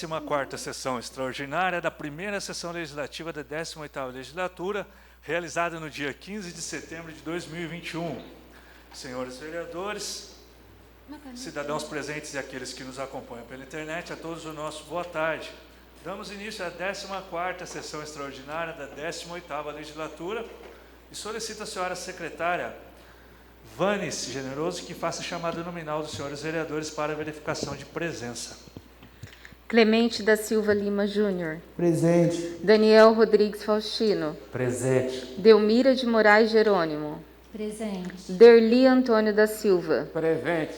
14ª sessão extraordinária da primeira sessão legislativa da 18ª legislatura, realizada no dia 15 de setembro de 2021. Senhores vereadores, cidadãos presentes e aqueles que nos acompanham pela internet, a todos o nosso boa tarde. Damos início à 14ª sessão extraordinária da 18ª legislatura e solicito a senhora secretária Vânice Generoso que faça a chamada nominal dos senhores vereadores para a verificação de presença. Clemente da Silva Lima Júnior. Presente. Daniel Rodrigues Faustino. Presente. Delmira de Moraes Jerônimo. Presente. Derli Antônio da Silva. Presente.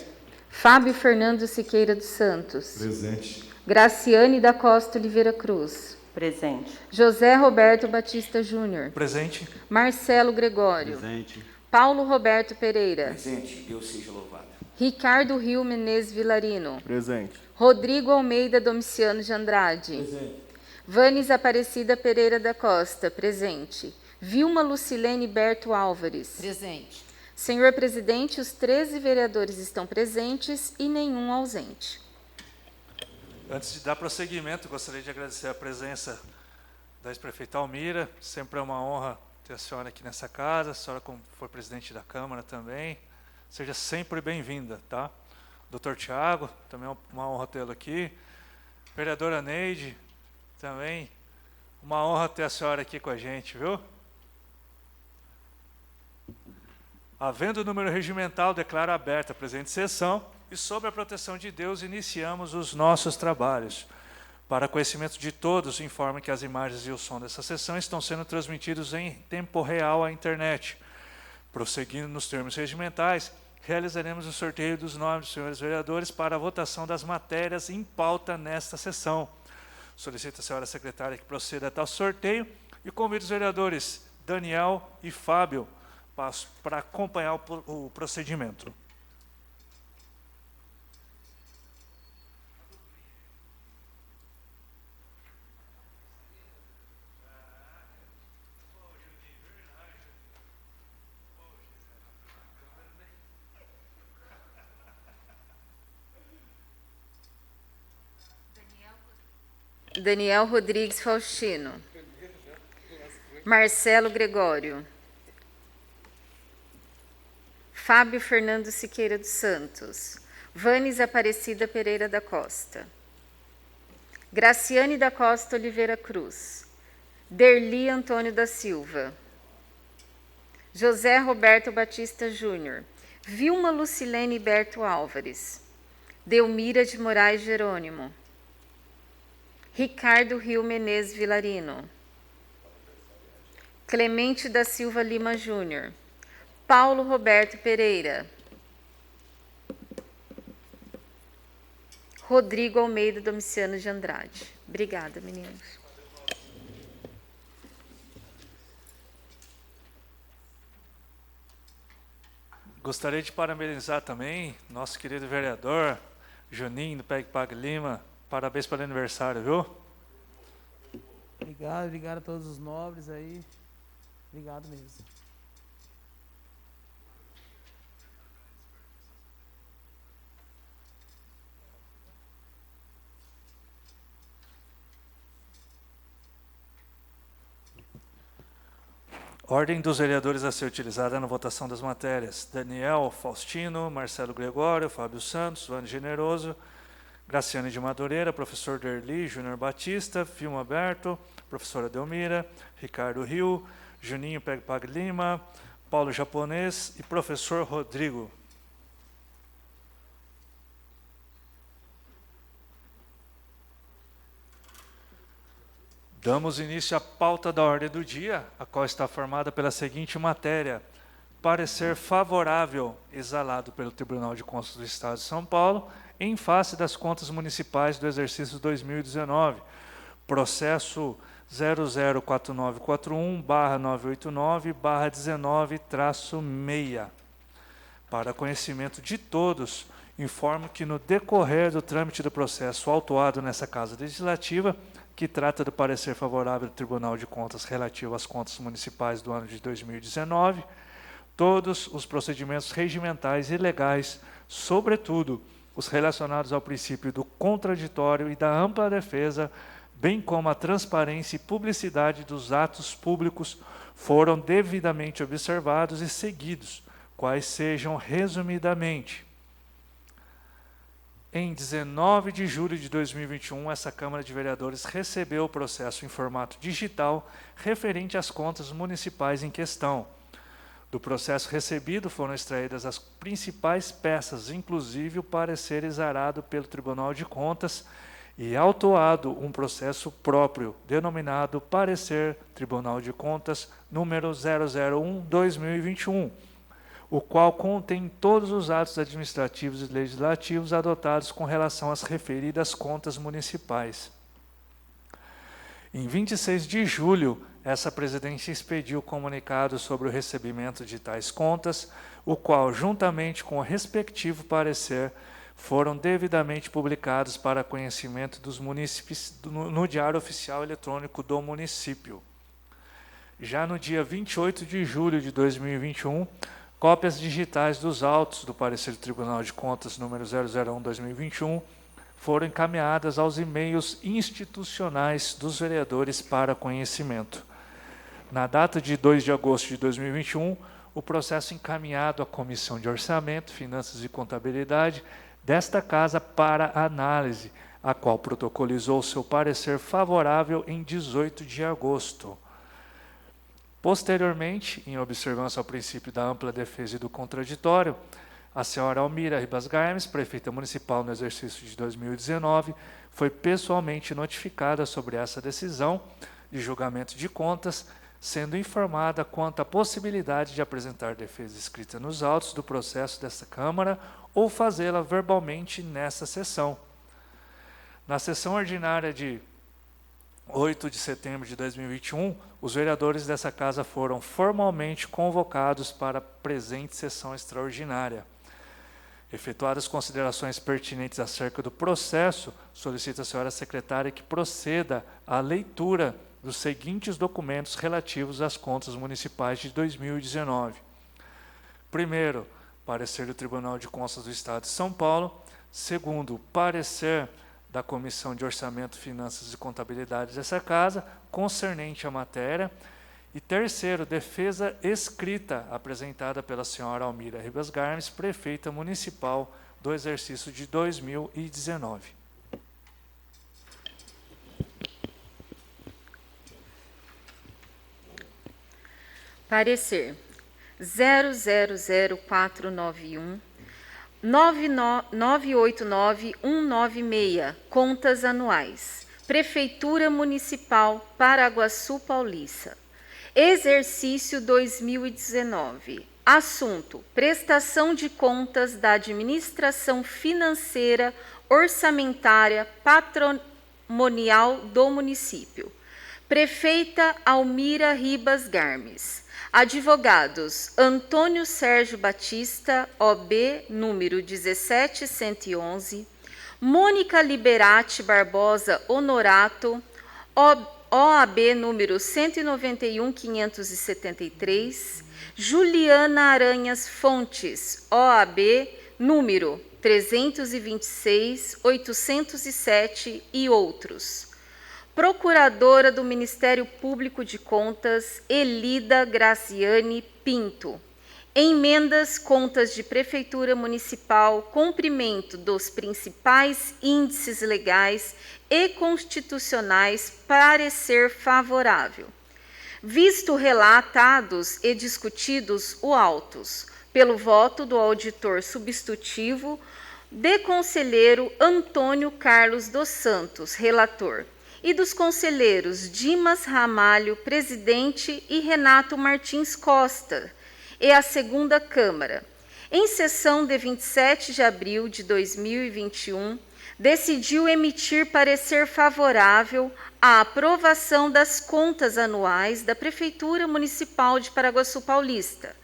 Fábio Fernando Siqueira dos Santos. Presente. Graciane da Costa Oliveira Cruz. Presente. José Roberto Batista Júnior. Presente. Marcelo Gregório. Presente. Paulo Roberto Pereira. Presente. Deus seja louvado. Ricardo Rio Menezes Vilarino. Presente. Rodrigo Almeida Domiciano de Andrade. Presente. Vanes Aparecida Pereira da Costa. Presente. Vilma Lucilene Berto Álvares. Presente. Senhor presidente, os 13 vereadores estão presentes e nenhum ausente. Antes de dar prosseguimento, gostaria de agradecer a presença da ex-prefeita Almira. Sempre é uma honra ter a senhora aqui nessa casa. A senhora, como foi presidente da Câmara também, seja sempre bem-vinda, tá? Doutor Tiago, também é uma honra tê-lo aqui. Vereadora Neide, também uma honra ter a senhora aqui com a gente, viu? Havendo o número regimental, declaro aberta a presente sessão e, sob a proteção de Deus, iniciamos os nossos trabalhos. Para conhecimento de todos, informo que as imagens e o som dessa sessão estão sendo transmitidos em tempo real à internet. Prosseguindo nos termos regimentais, realizaremos o sorteio dos nomes dos senhores vereadores para a votação das matérias em pauta nesta sessão. Solicito a senhora secretária que proceda a tal sorteio e convido os vereadores Daniel e Fábio para acompanhar o procedimento. Daniel Rodrigues Faustino. Marcelo Gregório. Fábio Fernando Siqueira dos Santos. Vanes Aparecida Pereira da Costa. Graciane da Costa Oliveira Cruz. Derli Antônio da Silva. José Roberto Batista Júnior. Vilma Lucilene Berto Álvares. Delmira de Moraes Jerônimo. Ricardo Rio Menezes Vilarino. Clemente da Silva Lima Júnior. Paulo Roberto Pereira. Rodrigo Almeida Domiciano de Andrade. Obrigada, meninos. Gostaria de parabenizar também nosso querido vereador Juninho do PEG Pag Lima. Parabéns pelo aniversário, viu? Obrigado a todos os nobres aí. Obrigado mesmo. Ordem dos vereadores a ser utilizada na votação das matérias. Daniel Faustino, Marcelo Gregório, Fábio Santos, Vane Generoso, Graciane de Madureira, professor Derli, Júnior Batista, Vilma Berto, professora Delmira, Ricardo Rio, Juninho Peg Pag Lima, Paulo Japonês e professor Rodrigo. Damos início à pauta da ordem do dia, a qual está formada pela seguinte matéria: parecer favorável exalado pelo Tribunal de Contas do Estado de São Paulo em face das contas municipais do exercício 2019, processo 004941/989/19-6. Para conhecimento de todos, informo que no decorrer do trâmite do processo autuado nessa Casa Legislativa, que trata do parecer favorável do Tribunal de Contas relativo às contas municipais do ano de 2019, todos os procedimentos regimentais e legais, sobretudo os relacionados ao princípio do contraditório e da ampla defesa, bem como a transparência e publicidade dos atos públicos, foram devidamente observados e seguidos, quais sejam resumidamente. Em 19 de julho de 2021, essa Câmara de Vereadores recebeu o processo em formato digital referente às contas municipais em questão. Do processo recebido foram extraídas as principais peças, inclusive o parecer exarado pelo Tribunal de Contas, e autuado um processo próprio, denominado Parecer Tribunal de Contas número 001/2021, o qual contém todos os atos administrativos e legislativos adotados com relação às referidas contas municipais. Em 26 de julho, essa presidência expediu comunicado sobre o recebimento de tais contas, o qual, juntamente com o respectivo parecer, foram devidamente publicados para conhecimento dos munícipes no Diário Oficial Eletrônico do município. Já no dia 28 de julho de 2021, cópias digitais dos autos do parecer do Tribunal de Contas número 001/2021 foram encaminhadas aos e-mails institucionais dos vereadores para conhecimento. Na data de 2 de agosto de 2021, o processo encaminhado à Comissão de Orçamento, Finanças e Contabilidade desta Casa para análise, a qual protocolizou seu parecer favorável em 18 de agosto. Posteriormente, em observância ao princípio da ampla defesa e do contraditório, a senhora Almira Ribas Garmes, prefeita municipal no exercício de 2019, foi pessoalmente notificada sobre essa decisão de julgamento de contas, sendo informada quanto à possibilidade de apresentar defesa escrita nos autos do processo desta Câmara ou fazê-la verbalmente nessa sessão. Na sessão ordinária de 8 de setembro de 2021, os vereadores dessa Casa foram formalmente convocados para a presente sessão extraordinária. Efetuadas considerações pertinentes acerca do processo, solicito à senhora secretária que proceda à leitura dos seguintes documentos relativos às contas municipais de 2019. Primeiro, parecer do Tribunal de Contas do Estado de São Paulo. Segundo, parecer da Comissão de Orçamento, Finanças e Contabilidade dessa Casa, concernente à matéria. E terceiro, defesa escrita apresentada pela senhora Almira Ribas Garmes, prefeita municipal do exercício de 2019. Parecer 000491 989196, contas anuais. Prefeitura Municipal Paraguaçu Paulista. Exercício 2019. Assunto: prestação de contas da administração financeira, orçamentária, patrimonial do município. Prefeita Almira Ribas Garmes. Advogados: Antônio Sérgio Batista, OB, número 17111, Mônica Liberati Barbosa Honorato, OAB, número 191.573, Juliana Aranhas Fontes, OAB, número 326.807 e outros. Procuradora do Ministério Público de Contas, Elida Graziane Pinto. Emendas, contas de Prefeitura Municipal, cumprimento dos principais índices legais e constitucionais, parecer favorável. Visto relatados e discutidos os autos, pelo voto do auditor substitutivo, de conselheiro Antônio Carlos dos Santos, relator, e dos conselheiros Dimas Ramalho, presidente, e Renato Martins Costa, e a segunda Câmara, em sessão de 27 de abril de 2021, decidiu emitir parecer favorável à aprovação das contas anuais da Prefeitura Municipal de Paraguaçu Paulista,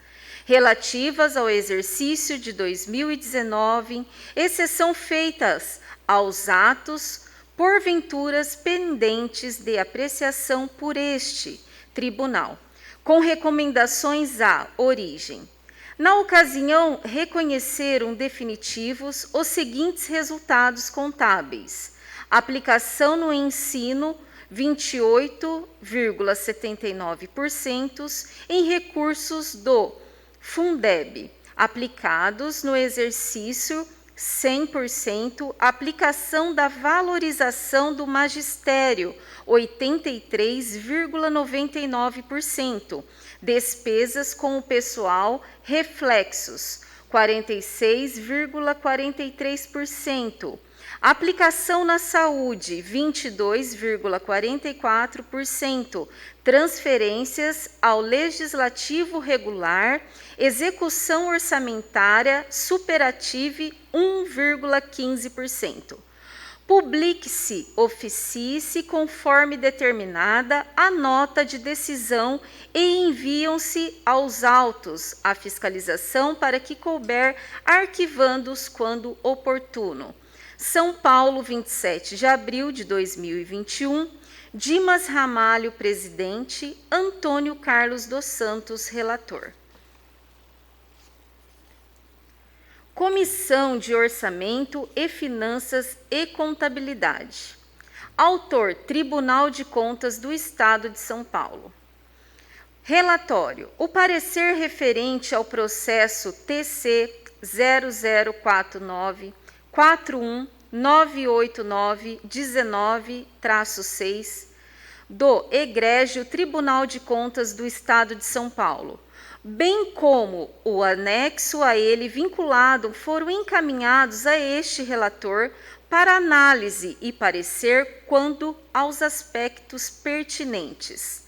relativas ao exercício de 2019, exceção feitas aos atos porventuras pendentes de apreciação por este tribunal, com recomendações à origem Na ocasião, reconheceram definitivos os seguintes resultados contábeis: aplicação no ensino, 28,79% em recursos do Fundeb, aplicados no exercício 100%, aplicação da valorização do magistério, 83,99%, despesas com o pessoal, reflexos, 46,43%, aplicação na saúde, 22,44%, transferências ao legislativo regular, execução orçamentária superative 1,15%. Publique-se, oficie-se conforme determinada a nota de decisão e enviam-se aos autos a fiscalização para que couber, arquivando-os quando oportuno. São Paulo, 27 de abril de 2021, Dimas Ramalho, presidente, Antônio Carlos dos Santos, relator. Comissão de Orçamento e Finanças e Contabilidade. Autor, Tribunal de Contas do Estado de São Paulo. Relatório. O parecer referente ao processo TC 004941-989-19-6 do Egrégio Tribunal de Contas do Estado de São Paulo, bem como o anexo a ele vinculado, foram encaminhados a este relator para análise e parecer quanto aos aspectos pertinentes.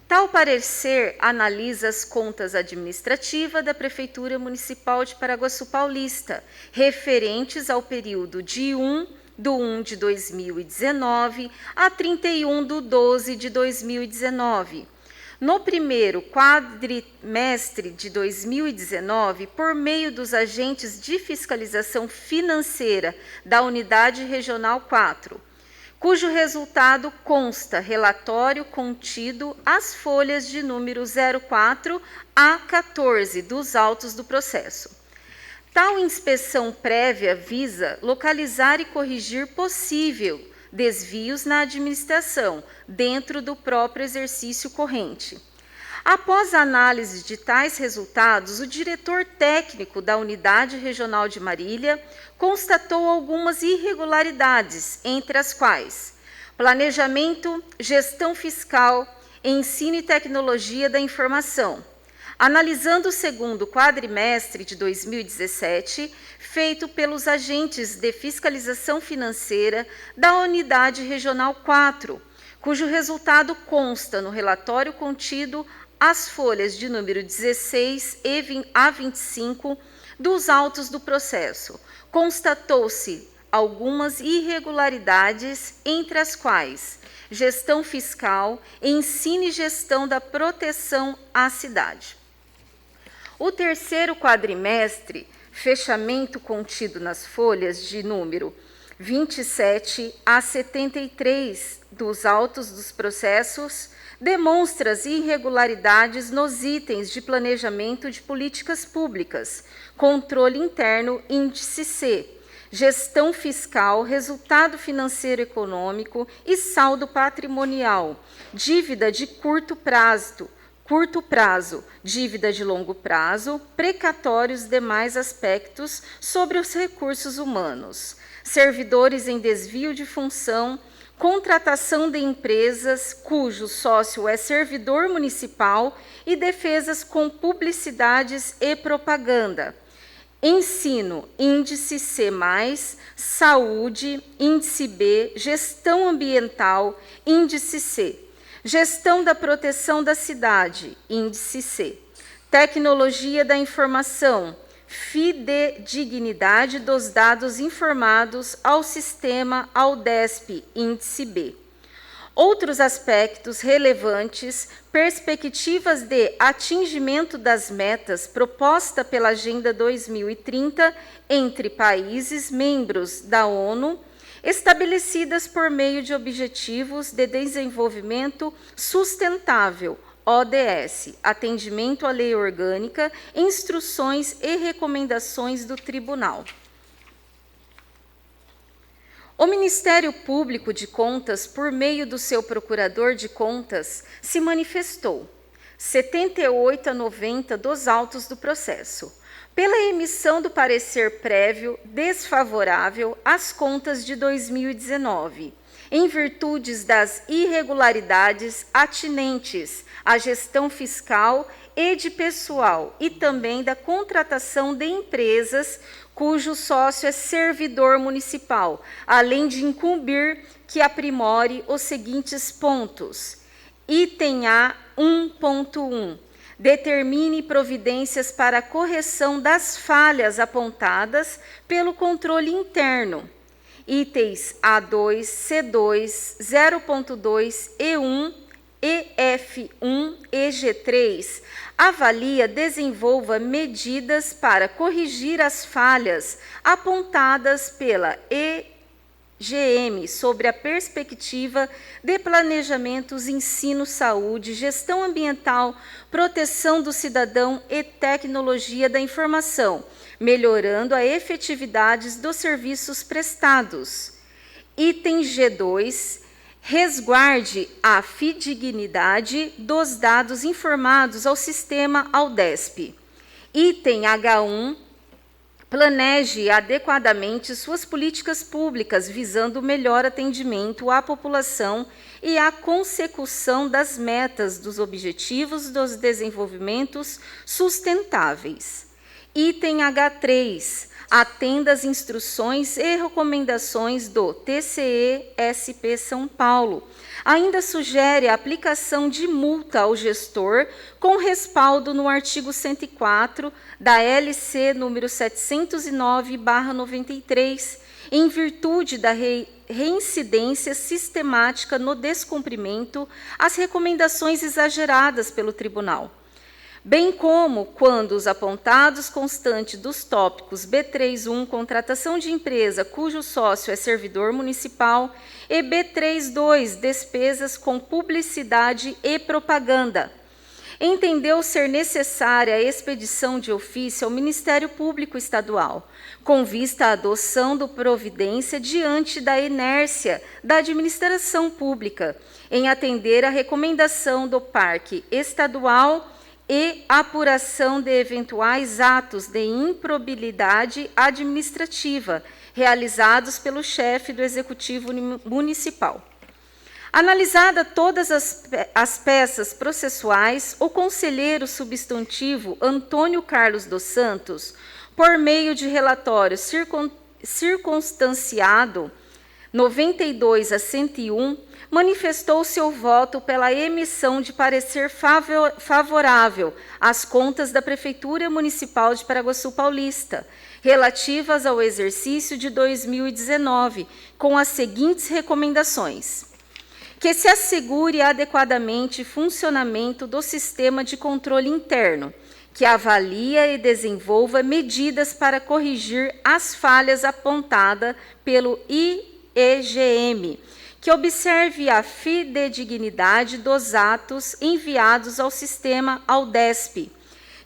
Tal parecer analisa as contas administrativas da Prefeitura Municipal de Paraguaçu Paulista, referentes ao período de 1 de 2019 a 31 de 12 de 2019. No primeiro quadrimestre de 2019, por meio dos agentes de fiscalização financeira da Unidade Regional 4, cujo resultado consta relatório contido as folhas de número 04 a 14 dos autos do processo. Tal inspeção prévia visa localizar e corrigir possível desvios na administração, dentro do próprio exercício corrente. Após a análise de tais resultados, o diretor técnico da Unidade Regional de Marília constatou algumas irregularidades, entre as quais planejamento, gestão fiscal, ensino e tecnologia da informação. Analisando o segundo quadrimestre de 2017, feito pelos agentes de fiscalização financeira da Unidade Regional 4, cujo resultado consta no relatório contido as folhas de número 16 a 25 dos autos do processo. Constatou-se algumas irregularidades, entre as quais gestão fiscal, ensino e gestão da proteção à cidade. O terceiro quadrimestre, fechamento contido nas folhas de número 27 a 73 dos autos dos processos, demonstra as irregularidades nos itens de planejamento de políticas públicas, controle interno, índice C, gestão fiscal, resultado financeiro econômico e saldo patrimonial, dívida de curto prazo, dívida de longo prazo, precatórios, demais aspectos sobre os recursos humanos, servidores em desvio de função, contratação de empresas cujo sócio é servidor municipal e defesas com publicidades e propaganda. Ensino, índice C+, saúde, índice B, gestão ambiental, índice C. Gestão da proteção da cidade, índice C. Tecnologia da informação, fidedignidade dos dados informados ao sistema AUDESP, índice B. Outros aspectos relevantes, perspectivas de atingimento das metas proposta pela Agenda 2030 entre países membros da ONU, estabelecidas por meio de Objetivos de Desenvolvimento Sustentável, ODS, atendimento à lei orgânica, instruções e recomendações do tribunal. O Ministério Público de Contas, por meio do seu procurador de contas, se manifestou 78 a 90 dos autos do processo, pela emissão do parecer prévio desfavorável às contas de 2019, em virtude das irregularidades atinentes à gestão fiscal e de pessoal e também da contratação de empresas cujo sócio é servidor municipal, além de incumbir que aprimore os seguintes pontos. Item A 1.1. Determine providências para a correção das falhas apontadas pelo controle interno. Itens A2, C2, 0.2, E1, EF1 e G3, avalia, desenvolva medidas para corrigir as falhas apontadas pela EGM sobre a perspectiva de planejamentos, ensino, saúde, gestão ambiental, proteção do cidadão e tecnologia da informação, melhorando a efetividade dos serviços prestados. Item G2, resguarde a fidedignidade dos dados informados ao sistema Aldesp. Item H1, planeje adequadamente suas políticas públicas visando o melhor atendimento à população e a consecução das metas dos objetivos dos desenvolvimentos sustentáveis. Item H3, atenda às instruções e recomendações do TCE-SP São Paulo. Ainda sugere a aplicação de multa ao gestor com respaldo no artigo 104 da LC número 709/93, em virtude da reincidência sistemática no descumprimento às recomendações exageradas pelo tribunal, bem como quando os apontados constantes dos tópicos B3.1, contratação de empresa cujo sócio é servidor municipal, e B3.2, despesas com publicidade e propaganda. Entendeu ser necessária a expedição de ofício ao Ministério Público Estadual, com vista à adoção de providência diante da inércia da administração pública, em atender à recomendação do Parque Estadual e apuração de eventuais atos de improbidade administrativa realizados pelo chefe do Executivo Municipal. Analisada todas as peças processuais, o conselheiro substantivo Antônio Carlos dos Santos, por meio de relatório circunstanciado 92 a 101, manifestou seu voto pela emissão de parecer favorável às contas da Prefeitura Municipal de Paraguaçu Paulista, relativas ao exercício de 2019, com as seguintes recomendações: que se assegure adequadamente o funcionamento do sistema de controle interno, que avalia e desenvolva medidas para corrigir as falhas apontadas pelo IEGM, que observe a fidedignidade dos atos enviados ao sistema Aldesp,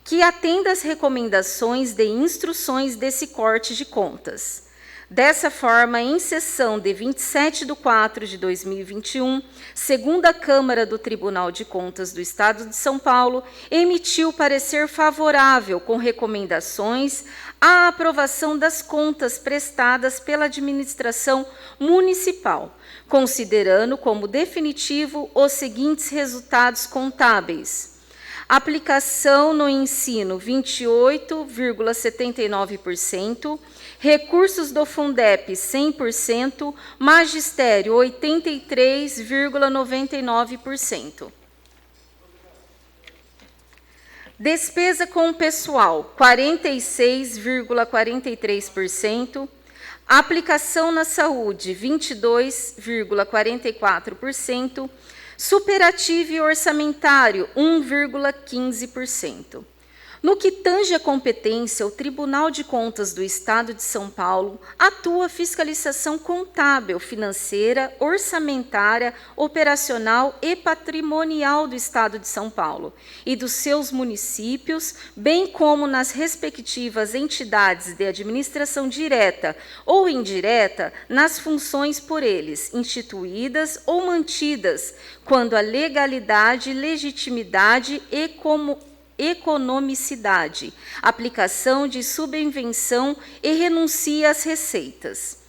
que atenda às recomendações de instruções desse corte de contas. Dessa forma, em sessão de 27 de 4 de 2021, segunda Câmara do Tribunal de Contas do Estado de São Paulo emitiu parecer favorável com recomendações à aprovação das contas prestadas pela administração municipal, considerando como definitivo os seguintes resultados contábeis: aplicação no ensino 28,79%, recursos do Fundep 100%, magistério 83,99%. Despesa com pessoal 46,43%, aplicação na saúde 22,44%, superativo orçamentário 1,15%. No que tange à competência, o Tribunal de Contas do Estado de São Paulo atua a fiscalização contábil, financeira, orçamentária, operacional e patrimonial do Estado de São Paulo e dos seus municípios, bem como nas respectivas entidades de administração direta ou indireta, nas funções por eles instituídas ou mantidas, quando a legalidade, legitimidade e economicidade, aplicação de subvenção e renuncia às receitas.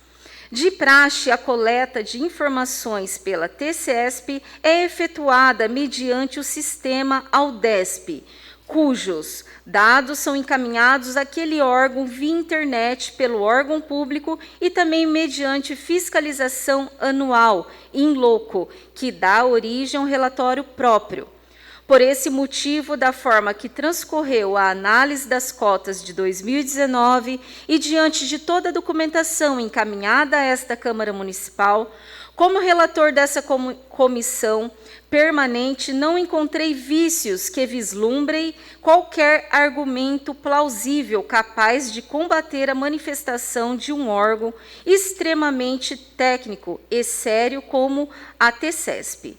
De praxe, a coleta de informações pela TCESP é efetuada mediante o sistema AUDESP, cujos dados são encaminhados àquele órgão via internet pelo órgão público e também mediante fiscalização anual, in loco, que dá origem a um relatório próprio. Por esse motivo, da forma que transcorreu a análise das cotas de 2019 e diante de toda a documentação encaminhada a esta Câmara Municipal, como relator dessa comissão permanente, não encontrei vícios que vislumbrem qualquer argumento plausível capaz de combater a manifestação de um órgão extremamente técnico e sério como a TCESP.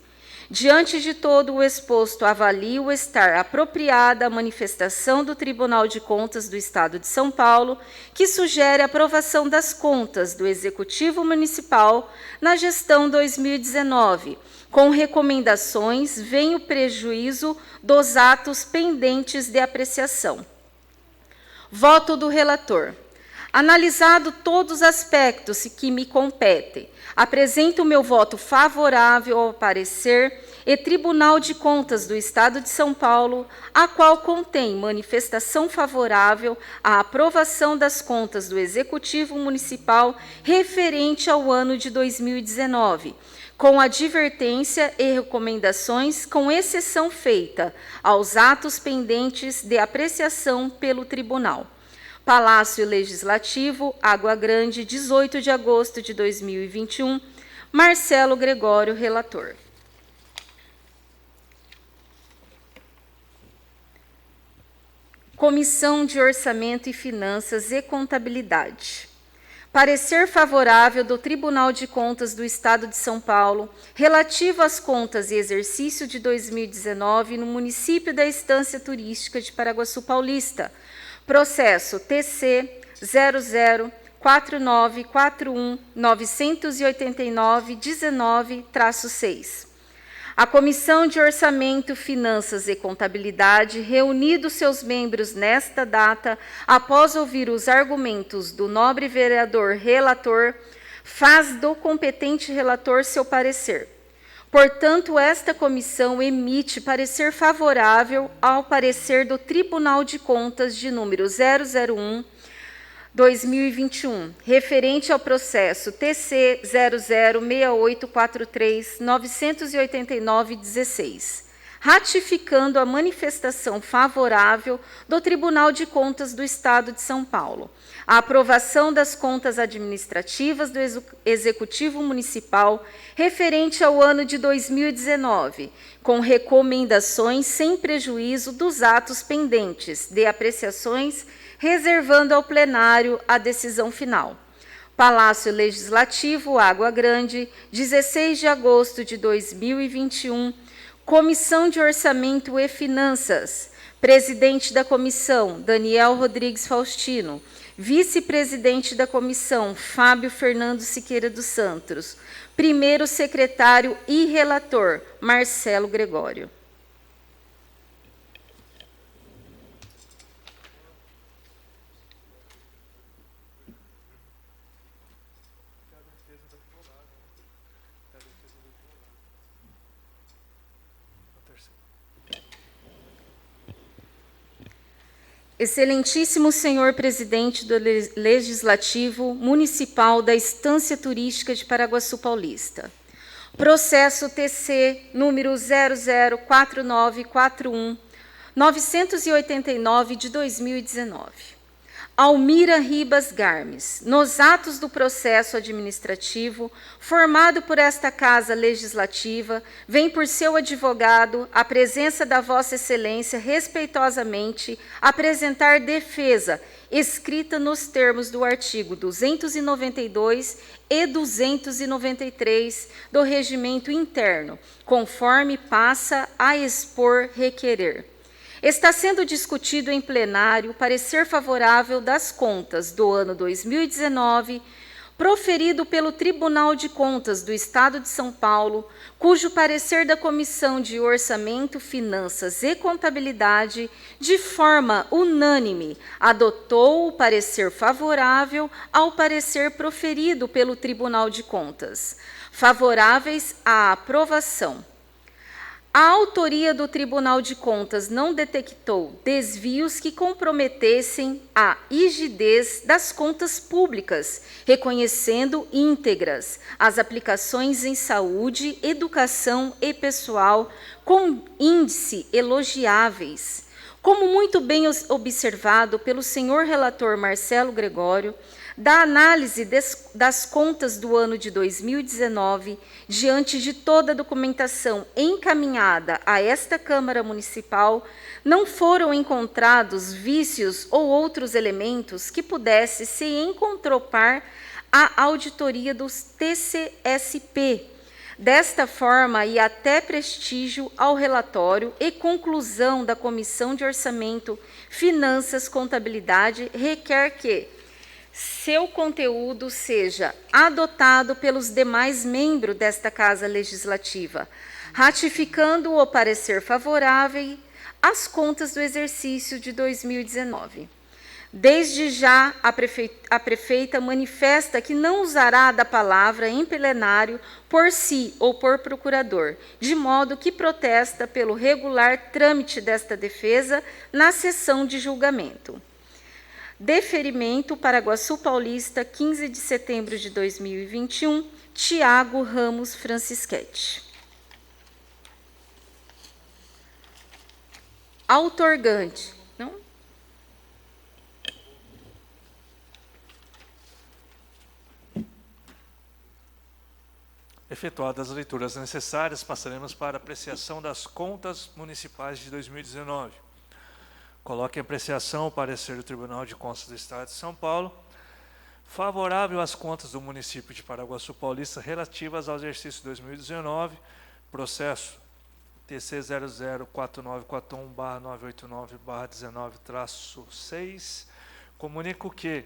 Diante de todo o exposto, avalio estar apropriada a manifestação do Tribunal de Contas do Estado de São Paulo, que sugere a aprovação das contas do Executivo Municipal na gestão 2019, com recomendações, vem o prejuízo dos atos pendentes de apreciação. Voto do relator. Analisado todos os aspectos que me competem, apresento o meu voto favorável ao parecer e Tribunal de Contas do Estado de São Paulo, a qual contém manifestação favorável à aprovação das contas do Executivo Municipal referente ao ano de 2019, com advertência e recomendações, com exceção feita aos atos pendentes de apreciação pelo Tribunal. Palácio Legislativo, Água Grande, 18 de agosto de 2021, Marcelo Gregório, relator. Comissão de Orçamento e Finanças e Contabilidade. Parecer favorável do Tribunal de Contas do Estado de São Paulo, relativo às contas e exercício de 2019 no município da Estância Turística de Paraguaçu Paulista, processo TC 00-4941-989-19-6. A Comissão de Orçamento, Finanças e Contabilidade, reunidos seus membros nesta data, após ouvir os argumentos do nobre vereador relator, faz do competente relator seu parecer. Portanto, esta comissão emite parecer favorável ao parecer do Tribunal de Contas de número 001/2021, referente ao processo TC 006843-989-16, ratificando a manifestação favorável do Tribunal de Contas do Estado de São Paulo, a aprovação das contas administrativas do Executivo Municipal referente ao ano de 2019, com recomendações sem prejuízo dos atos pendentes de apreciações, reservando ao plenário a decisão final. Palácio Legislativo, Água Grande, 16 de agosto de 2021, Comissão de Orçamento e Finanças. Presidente da comissão, Daniel Rodrigues Faustino. Vice-presidente da comissão, Fábio Fernando Siqueira dos Santos. Primeiro secretário e relator, Marcelo Gregório. Excelentíssimo senhor presidente do Legislativo Municipal da Estância Turística de Paraguaçu Paulista. Processo TC número 004941-989 de 2019. Almira Ribas Garmes, nos atos do processo administrativo, formado por esta Casa Legislativa, vem por seu advogado, à presença da Vossa Excelência, respeitosamente, apresentar defesa, escrita nos termos do artigo 292 e 293 do Regimento Interno, conforme passa a expor requerer. Está sendo discutido em plenário o parecer favorável das contas do ano 2019, proferido pelo Tribunal de Contas do Estado de São Paulo, cujo parecer da Comissão de Orçamento, Finanças e Contabilidade, de forma unânime, adotou o parecer favorável ao parecer proferido pelo Tribunal de Contas, favoráveis à aprovação. A autoria do Tribunal de Contas não detectou desvios que comprometessem a rigidez das contas públicas, reconhecendo íntegras as aplicações em saúde, educação e pessoal com índice elogiáveis. Como muito bem observado pelo senhor relator Marcelo Gregório, da análise das contas do ano de 2019, diante de toda a documentação encaminhada a esta Câmara Municipal, não foram encontrados vícios ou outros elementos que pudessem se encontropar à auditoria dos TCSP. Desta forma, e até prestígio ao relatório e conclusão da Comissão de Orçamento, Finanças, Contabilidade, requer que seu conteúdo seja adotado pelos demais membros desta Casa Legislativa, ratificando o parecer favorável às contas do exercício de 2019. Desde já, a prefeita manifesta que não usará da palavra em plenário por si ou por procurador, de modo que protesta pelo regular trâmite desta defesa na sessão de julgamento. Deferimento, Paraguaçu Paulista, 15 de setembro de 2021, Tiago Ramos Francischetti. Outorgante. Não? Efetuadas as leituras necessárias, passaremos para a apreciação das contas municipais de 2019. Coloque em apreciação o parecer do Tribunal de Contas do Estado de São Paulo, favorável às contas do município de Paraguaçu Paulista relativas ao exercício 2019, processo TC 004941/989/19-6. Comunico que,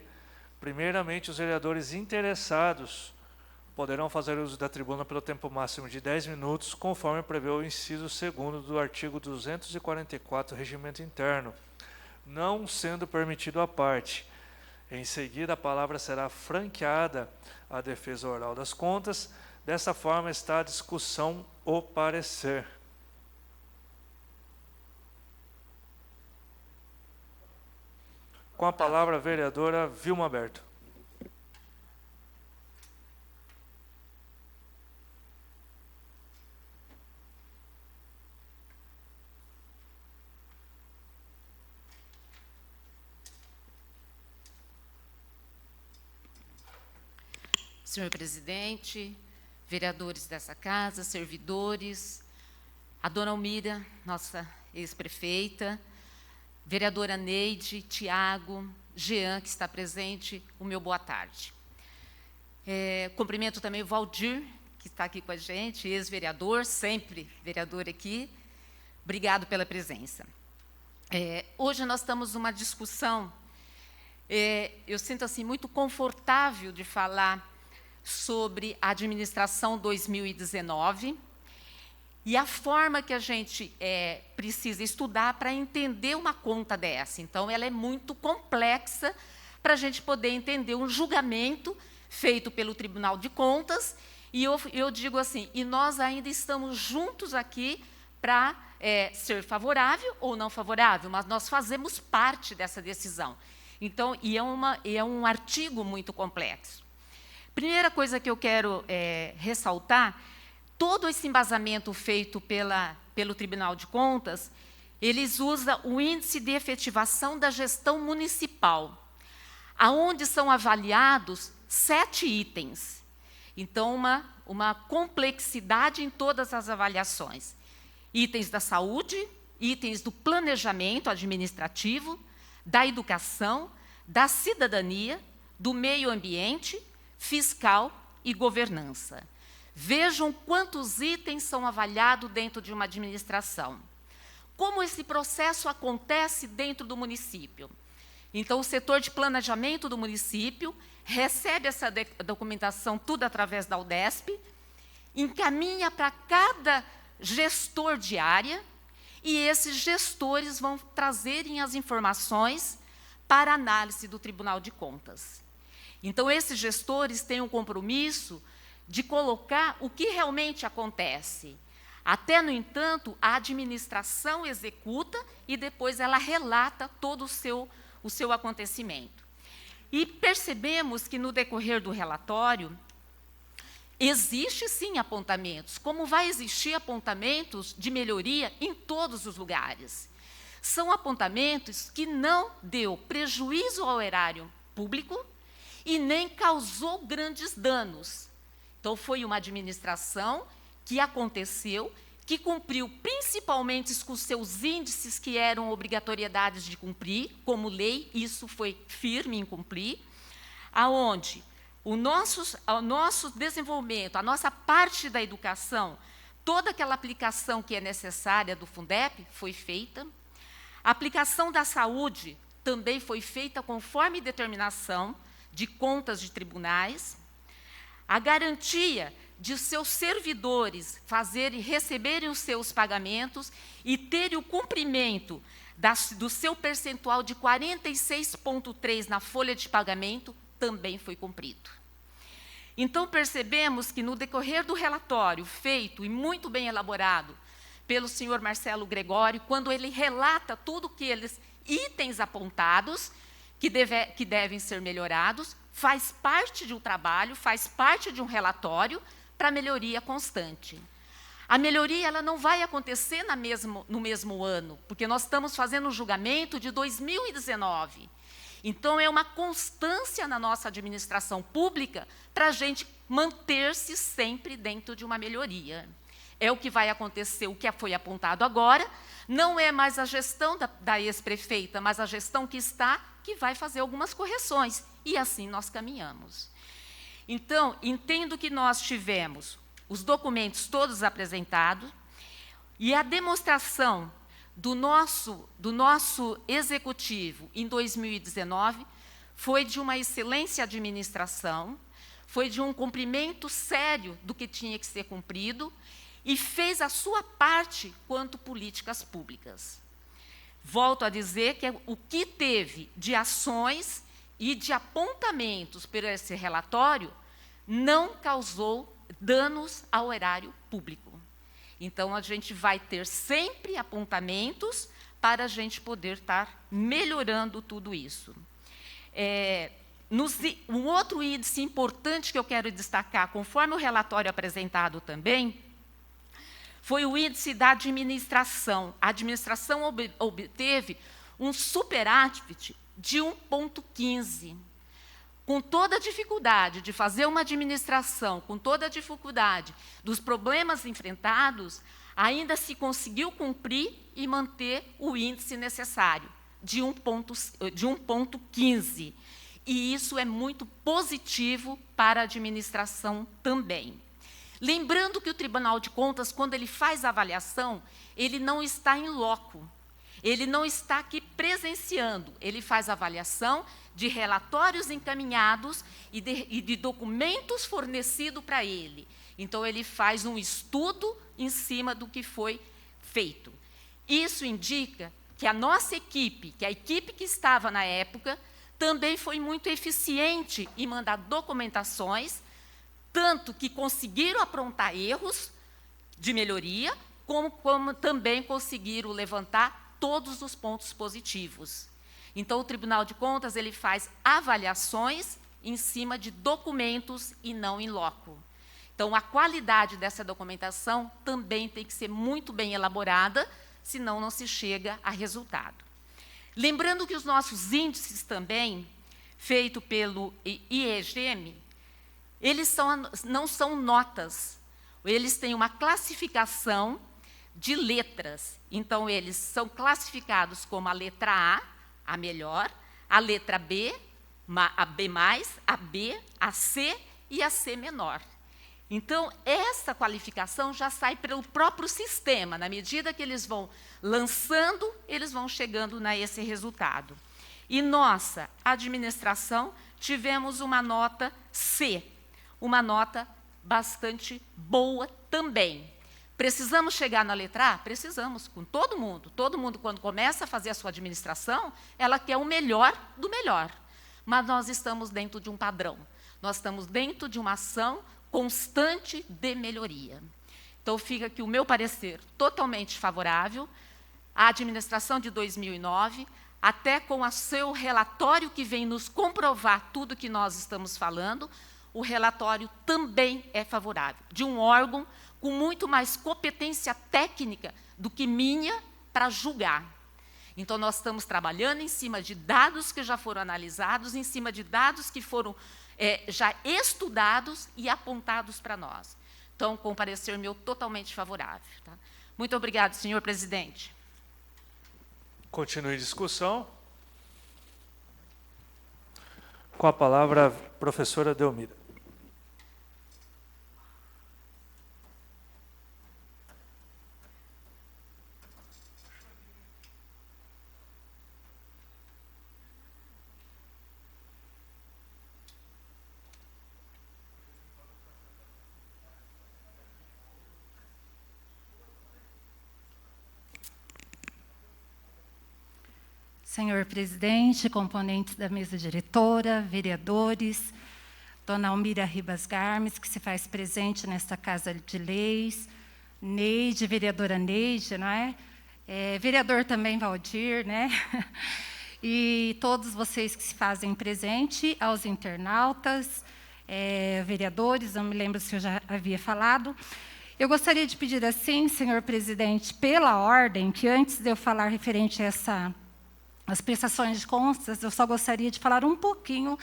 primeiramente, os vereadores interessados poderão fazer uso da tribuna pelo tempo máximo de 10 minutos, conforme prevê o inciso 2º do artigo 244 do Regimento Interno, não sendo permitido à parte. Em seguida, a palavra será franqueada à defesa oral das contas. Dessa forma, está à discussão o parecer. Com a palavra, a vereadora Vilma Berto. Senhor presidente, vereadores dessa casa, servidores, a dona Almira, nossa ex-prefeita, vereadora Neide, Tiago, Jean, que está presente, o meu boa tarde. Cumprimento também o Valdir, que está aqui com a gente, ex-vereador, sempre vereador aqui. Obrigado pela presença. Hoje nós estamos numa discussão, eu sinto assim muito confortável de falar sobre a administração 2019 e a forma que a gente precisa estudar para entender uma conta dessa. Então, ela é muito complexa para a gente poder entender um julgamento feito pelo Tribunal de Contas, e eu digo assim, e nós ainda estamos juntos aqui para ser favorável ou não favorável, mas nós fazemos parte dessa decisão. Então, é um artigo muito complexo. Primeira coisa que eu quero ressaltar, todo esse embasamento feito pelo Tribunal de Contas, eles usam o índice de efetivação da gestão municipal. aonde são avaliados 7 itens. Então, uma complexidade em todas as avaliações. Itens da saúde, itens do planejamento administrativo, da educação, da cidadania, do meio ambiente, fiscal e governança. Vejam quantos itens são avaliados dentro de uma administração. Como esse processo acontece dentro do município? Então, o setor de planejamento do município recebe essa documentação tudo através da UDESP, encaminha para cada gestor de área, e esses gestores vão trazerem as informações para análise do Tribunal de Contas. Então, esses gestores têm um compromisso de colocar o que realmente acontece. Até, no entanto, a administração executa e depois ela relata todo o seu acontecimento. E percebemos que, no decorrer do relatório, existe, sim, apontamentos, como vai existir apontamentos de melhoria em todos os lugares. São apontamentos que não deu prejuízo ao erário público e nem causou grandes danos. Então, foi uma administração que aconteceu, que cumpriu principalmente com seus índices que eram obrigatoriedades de cumprir, como lei, isso foi firme em cumprir, aonde o nosso desenvolvimento, a nossa parte da educação, toda aquela aplicação que é necessária do Fundep foi feita, a aplicação da saúde também foi feita conforme determinação de contas de tribunais, a garantia de seus servidores receberem os seus pagamentos e terem o cumprimento do seu percentual de 46,3% na folha de pagamento também foi cumprido. Então, percebemos que, no decorrer do relatório feito e muito bem elaborado pelo senhor Marcelo Gregório, quando ele relata tudo aqueles itens apontados que devem ser melhorados, faz parte de um trabalho, faz parte de um relatório para melhoria constante. A melhoria ela não vai acontecer no mesmo ano, porque nós estamos fazendo um julgamento de 2019. Então, é uma constância na nossa administração pública para a gente manter-se sempre dentro de uma melhoria. É o que vai acontecer, o que foi apontado agora, não é mais a gestão da ex-prefeita, mas a gestão que está, que vai fazer algumas correções, e assim nós caminhamos. Então, entendo que nós tivemos os documentos todos apresentados, e a demonstração do nosso executivo em 2019 foi de uma excelente administração, foi de um cumprimento sério do que tinha que ser cumprido, e fez a sua parte quanto políticas públicas. Volto a dizer que o que teve de ações e de apontamentos por esse relatório não causou danos ao erário público. Então, a gente vai ter sempre apontamentos para a gente poder estar melhorando tudo isso. Um outro índice importante que eu quero destacar, conforme o relatório apresentado também, foi o índice da administração. A administração obteve um superávit de 1,15. Com toda a dificuldade de fazer uma administração, com toda a dificuldade dos problemas enfrentados, ainda se conseguiu cumprir e manter o índice necessário, de 1,15. E isso é muito positivo para a administração também. Lembrando que o Tribunal de Contas, quando ele faz a avaliação, ele não está em loco, ele não está aqui presenciando, ele faz a avaliação de relatórios encaminhados e de documentos fornecidos para ele. Então, ele faz um estudo em cima do que foi feito. Isso indica que a nossa equipe, que a equipe que estava na época, também foi muito eficiente em mandar documentações, tanto que conseguiram aprontar erros de melhoria, como também conseguiram levantar todos os pontos positivos. Então, o Tribunal de Contas ele faz avaliações em cima de documentos e não em loco. Então, a qualidade dessa documentação também tem que ser muito bem elaborada, senão não se chega a resultado. Lembrando que os nossos índices também feito pelo IEGM, não são notas, eles têm uma classificação de letras. Então, eles são classificados como a letra A melhor, a letra B, a B+, a B, a C e a C menor. Então, essa qualificação já sai pelo próprio sistema. Na medida que eles vão lançando, eles vão chegando a esse resultado. E nossa administração, tivemos uma nota C, uma nota bastante boa também. Precisamos chegar na letra A? Precisamos, com todo mundo. Todo mundo, quando começa a fazer a sua administração, ela quer o melhor do melhor. Mas nós estamos dentro de um padrão. Nós estamos dentro de uma ação constante de melhoria. Então, fica aqui o meu parecer totalmente favorável à administração de 2009, até com o seu relatório que vem nos comprovar tudo que nós estamos falando. O relatório também é favorável, de um órgão com muito mais competência técnica do que minha para julgar. Então, nós estamos trabalhando em cima de dados que já foram analisados, em cima de dados que foram já estudados e apontados para nós. Então, com o parecer meu totalmente favorável. Tá? Muito obrigado, senhor presidente. Continue a discussão. Com a palavra, a professora Delmira. Senhor presidente, componentes da mesa diretora, vereadores, dona Almira Ribas Garmes, que se faz presente nesta Casa de Leis, Neide, vereadora Neide, não é? Vereador também Valdir, né? E todos vocês que se fazem presente, aos internautas, vereadores, não me lembro se eu já havia falado. Eu gostaria de pedir assim, senhor presidente, pela ordem, que antes de eu falar referente a as prestações de contas, eu só gostaria de falar um pouquinho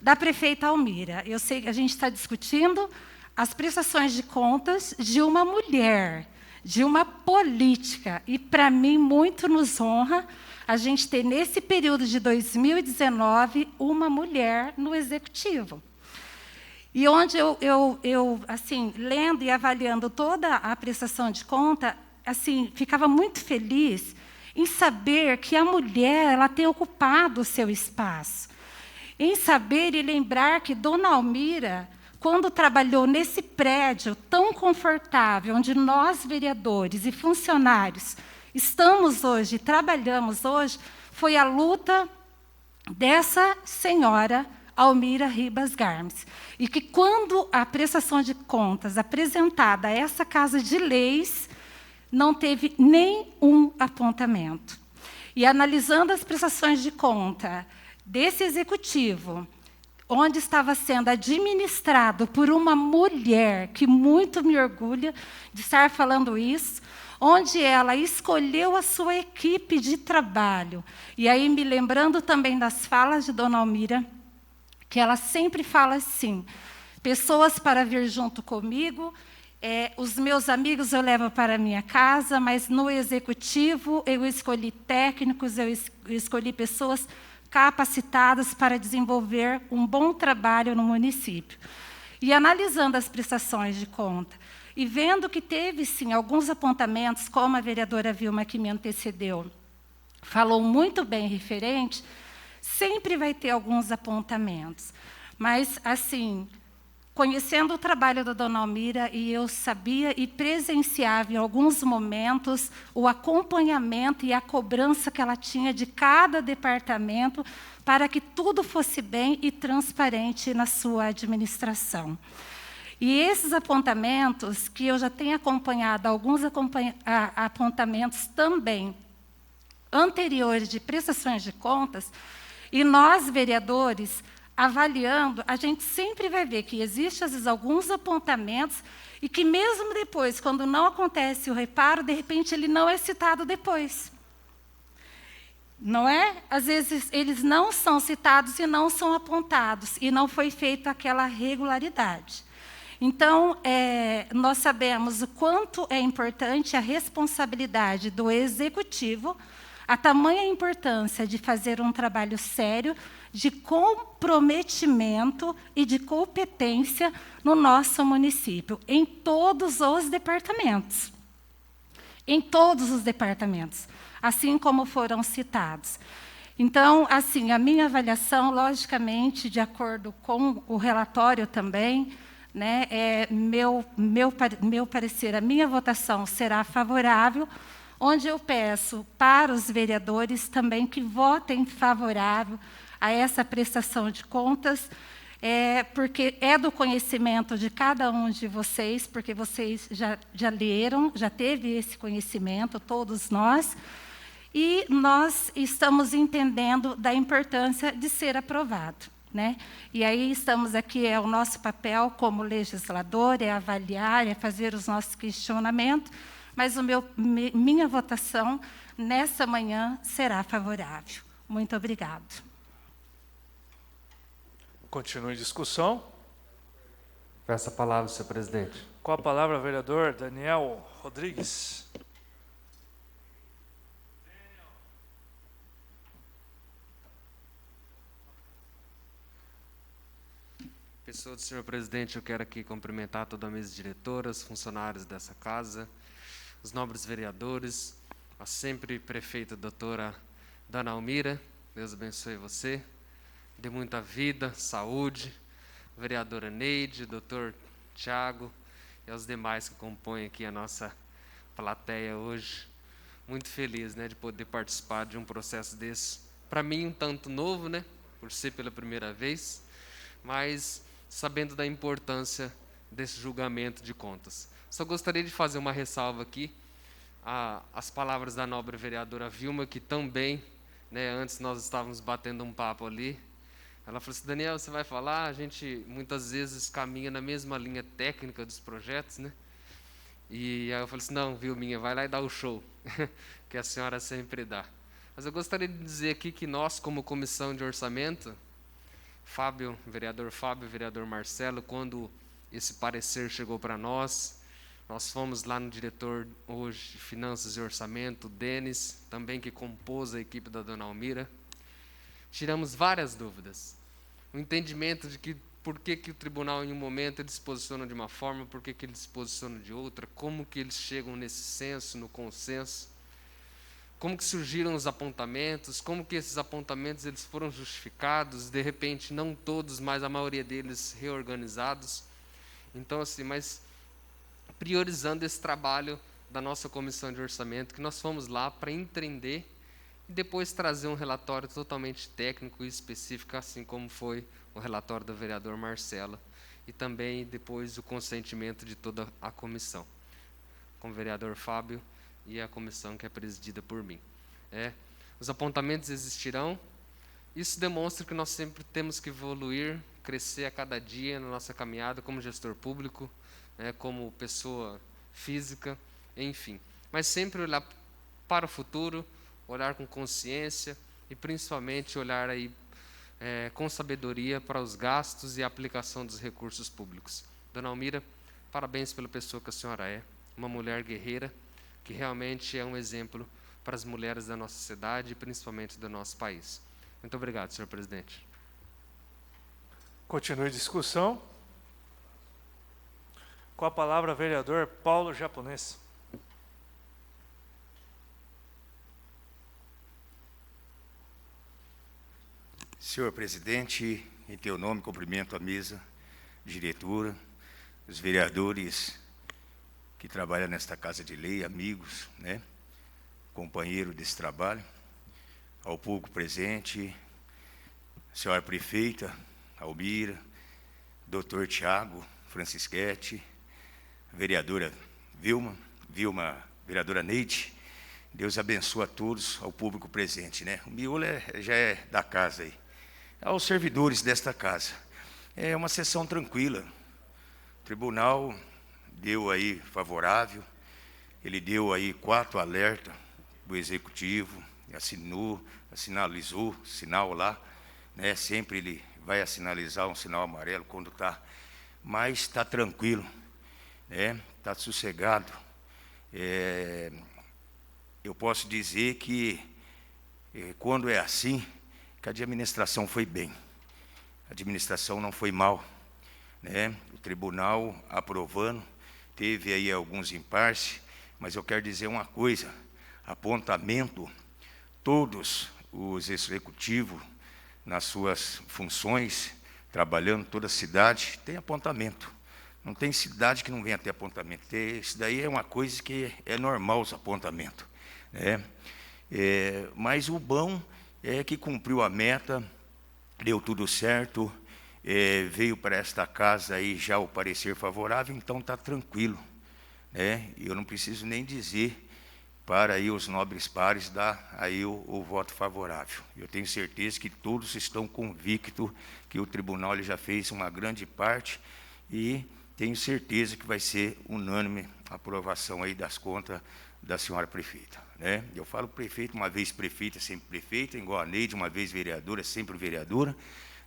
da prefeita Almira. Eu sei que a gente está discutindo as prestações de contas de uma mulher, de uma política, e, para mim, muito nos honra a gente ter, nesse período de 2019, uma mulher no Executivo. E onde eu assim, lendo e avaliando toda a prestação de conta, assim, ficava muito feliz em saber que a mulher ela tem ocupado o seu espaço, em saber e lembrar que dona Almira, quando trabalhou nesse prédio tão confortável, onde nós, vereadores e funcionários, estamos hoje, trabalhamos hoje, foi a luta dessa senhora Almira Ribas Garmes. E que, quando a prestação de contas apresentada a essa Casa de Leis, não teve nenhum apontamento. E, analisando as prestações de conta desse executivo, onde estava sendo administrado por uma mulher, que muito me orgulha de estar falando isso, onde ela escolheu a sua equipe de trabalho. E aí, me lembrando também das falas de dona Almira, que ela sempre fala assim, pessoas para vir junto comigo, os meus amigos eu levo para a minha casa, mas no executivo eu escolhi técnicos, eu escolhi pessoas capacitadas para desenvolver um bom trabalho no município. E, analisando as prestações de conta, e vendo que teve, sim, alguns apontamentos, como a vereadora Vilma, que me antecedeu, falou muito bem referente, sempre vai ter alguns apontamentos. Mas, assim, conhecendo o trabalho da dona Almira, e eu sabia e presenciava em alguns momentos o acompanhamento e a cobrança que ela tinha de cada departamento para que tudo fosse bem e transparente na sua administração. E esses apontamentos, que eu já tenho acompanhado, alguns apontamentos também anteriores de prestações de contas, e nós, vereadores, avaliando, a gente sempre vai ver que existem, às vezes, alguns apontamentos e que, mesmo depois, quando não acontece o reparo, de repente, ele não é citado depois. não é? Às vezes eles não são citados e não são apontados, e não foi feita aquela regularidade. Então, nós sabemos o quanto é importante a responsabilidade do executivo, a tamanha importância de fazer um trabalho sério, de comprometimento e de competência no nosso município, em todos os departamentos. Em todos os departamentos, assim como foram citados. Então, assim, a minha avaliação, logicamente, de acordo com o relatório também, né, meu parecer, a minha votação será favorável, onde eu peço para os vereadores também que votem favorável a essa prestação de contas, porque é do conhecimento de cada um de vocês, porque vocês já leram, já teve esse conhecimento, todos nós, e nós estamos entendendo da importância de ser aprovado, né? E aí estamos aqui, o nosso papel como legislador, é avaliar, é fazer os nossos questionamentos, mas minha votação nessa manhã será favorável. Muito obrigada. Continue a discussão. Peço a palavra, senhor presidente. Com a palavra, vereador Daniel Rodrigues. Pessoa do senhor presidente, eu quero aqui cumprimentar toda a mesa diretora, os funcionários dessa casa, os nobres vereadores, a sempre prefeita doutora Dona Almira, Deus abençoe você, dê muita vida, saúde, vereadora Neide, doutor Tiago e aos demais que compõem aqui a nossa plateia hoje. Muito feliz, né, de poder participar de um processo desse. Para mim, um tanto novo, né, por ser pela primeira vez, mas sabendo da importância desse julgamento de contas. Só gostaria de fazer uma ressalva aqui, as palavras da nobre vereadora Vilma, que também, né, antes nós estávamos batendo um papo ali, ela falou assim: Daniel, você vai falar? A gente muitas vezes caminha na mesma linha técnica dos projetos, né? E aí eu falei assim: não, Vilminha, vai lá e dá o show, que a senhora sempre dá. Mas eu gostaria de dizer aqui que nós, como comissão de orçamento, vereador Fábio, vereador Marcelo, quando esse parecer chegou para nós fomos lá no diretor hoje de Finanças e Orçamento, Denis, também que compôs a equipe da Dona Almira, tiramos várias dúvidas. O entendimento de que por que o tribunal em um momento ele se posiciona de uma forma, por que ele se posiciona de outra, como que eles chegam nesse senso, no consenso, como que surgiram os apontamentos, como que esses apontamentos eles foram justificados, de repente não todos, mas a maioria deles reorganizados. Então assim, mas priorizando esse trabalho da nossa comissão de orçamento, que nós fomos lá para entender e depois trazer um relatório totalmente técnico e específico, assim como foi o relatório do vereador Marcelo, e também depois o consentimento de toda a comissão, com o vereador Fábio e a comissão que é presidida por mim. Os apontamentos existirão, isso demonstra que nós sempre temos que evoluir, crescer a cada dia na nossa caminhada como gestor público, como pessoa física, enfim. Mas sempre olhar para o futuro, olhar com consciência e principalmente olhar aí, com sabedoria para os gastos e a aplicação dos recursos públicos. Dona Almira, parabéns pela pessoa que a senhora é, uma mulher guerreira, que realmente é um exemplo para as mulheres da nossa cidade e principalmente do nosso país. Muito obrigado, senhor presidente. Continue a discussão. Com a palavra, vereador Paulo Japonês. Senhor presidente, em teu nome, cumprimento a mesa diretora, os vereadores que trabalham nesta Casa de Lei, amigos, né, companheiro desse trabalho, ao público presente, senhora prefeita Almira, doutor Tiago Francischetti, vereadora Vilma, vereadora Neide, Deus abençoe a todos, ao público presente, né? O miolo já é da casa aí. Aos servidores desta casa. É uma sessão tranquila. O tribunal deu aí favorável, ele deu aí 4 alertas do executivo, sinalizou sinal lá, né? Sempre ele vai sinalizar um sinal amarelo quando está, mas está tranquilo, né? Está sossegado. Eu posso dizer que quando é assim, que a administração foi bem, a administração não foi mal, né? O tribunal aprovando, teve aí alguns impasses, mas eu quero dizer uma coisa: apontamento, todos os executivos nas suas funções, trabalhando toda a cidade, tem apontamento. Não tem cidade que não venha ter apontamento. Isso daí é uma coisa que é normal, os apontamentos, né? Mas o bom é que cumpriu a meta, deu tudo certo, veio para esta casa aí já o parecer favorável, então está tranquilo, né? Eu não preciso nem dizer para aí os nobres pares dar aí o voto favorável. Eu tenho certeza que todos estão convictos que o tribunal ele já fez uma grande parte e tenho certeza que vai ser unânime a aprovação aí das contas da senhora prefeita, né? Eu falo prefeito, uma vez prefeita, sempre prefeita, igual a Neide, uma vez vereadora, sempre vereadora,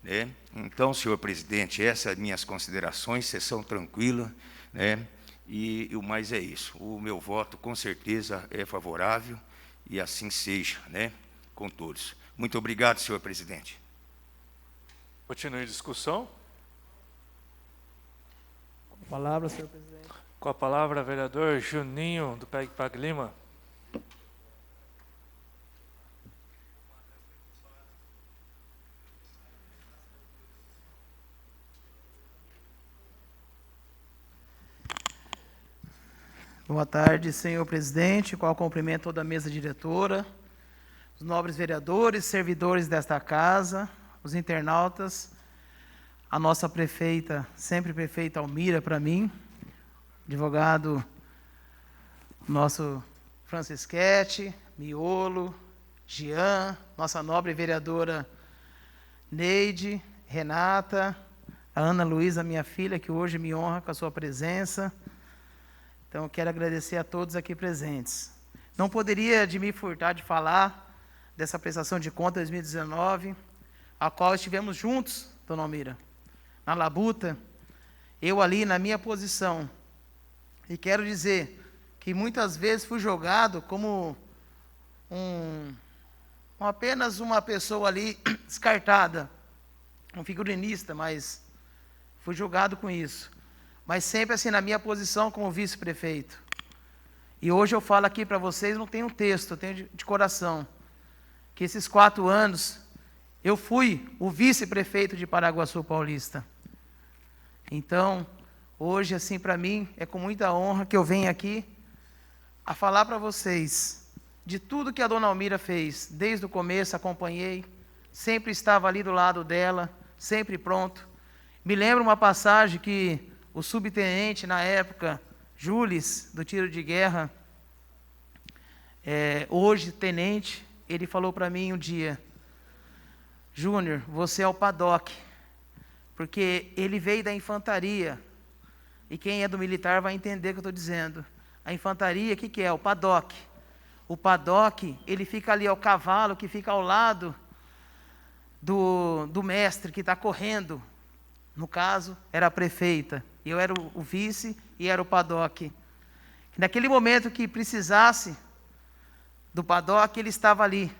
né? Então, senhor presidente, essas minhas considerações, sessão tranquila, né? E o mais é isso. O meu voto, com certeza, é favorável e assim seja, né? Com todos. Muito obrigado, senhor presidente. Continue a discussão. Com a palavra, senhor presidente. Com a palavra, vereador Juninho, do PEG-PAG Lima. Boa tarde, senhor presidente, qual cumprimento toda a mesa diretora, os nobres vereadores, servidores desta casa, os internautas, a nossa prefeita, sempre prefeita Almira para mim, advogado nosso Francisquete, Miolo, Jean, nossa nobre vereadora Neide, Renata, a Ana Luísa, minha filha, que hoje me honra com a sua presença. Então, eu quero agradecer a todos aqui presentes. Não poderia de me furtar de falar dessa prestação de conta 2019, a qual estivemos juntos, dona Almira, na labuta, eu ali na minha posição. E quero dizer que muitas vezes fui jogado como apenas uma pessoa ali descartada, um figurinista, mas fui julgado com isso. Mas sempre assim, na minha posição como vice-prefeito. E hoje eu falo aqui para vocês, não tenho texto, eu tenho de coração, que esses 4 anos eu fui o vice-prefeito de Paraguaçu Paulista. Então, hoje, assim, para mim, é com muita honra que eu venho aqui a falar para vocês de tudo que a dona Almira fez. Desde o começo, acompanhei, sempre estava ali do lado dela, sempre pronto. Me lembro uma passagem que o subtenente, na época, Jules, do tiro de guerra, hoje tenente, ele falou para mim um dia: Júnior, você é o Paddock, porque ele veio da infantaria, e quem é do militar vai entender o que eu estou dizendo. A infantaria, o que é? O Paddock. O Paddock, ele fica ali, é o cavalo que fica ao lado do mestre que está correndo. No caso, era a prefeita. Eu era o vice e era o Paddock. Naquele momento que precisasse do Paddock, ele estava ali.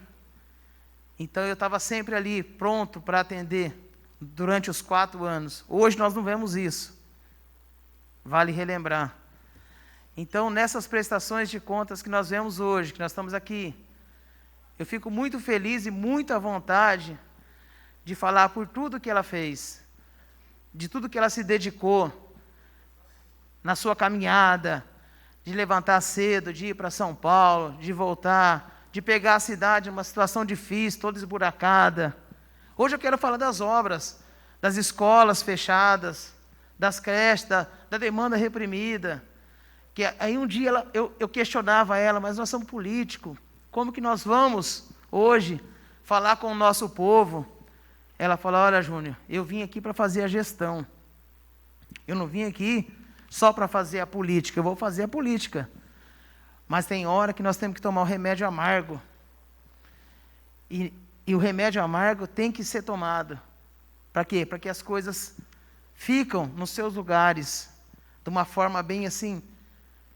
Então eu estava sempre ali, pronto para atender, durante os 4 anos. Hoje nós não vemos isso. Vale relembrar. Então, nessas prestações de contas que nós vemos hoje, que nós estamos aqui, eu fico muito feliz e muito à vontade de falar por tudo que ela fez, de tudo que ela se dedicou na sua caminhada, de levantar cedo, de ir para São Paulo, de voltar, de pegar a cidade numa situação difícil, toda esburacada. Hoje eu quero falar das obras, das escolas fechadas, das creches, da demanda reprimida. Que aí um dia eu questionava ela, mas nós somos políticos, como que nós vamos hoje falar com o nosso povo? Ela falou: olha, Júnior, eu vim aqui para fazer a gestão. Eu não vim aqui só para fazer a política, eu vou fazer a política. Mas tem hora que nós temos que tomar o remédio amargo. E o remédio amargo tem que ser tomado. Para quê? Para que as coisas ficam nos seus lugares, de uma forma bem assim,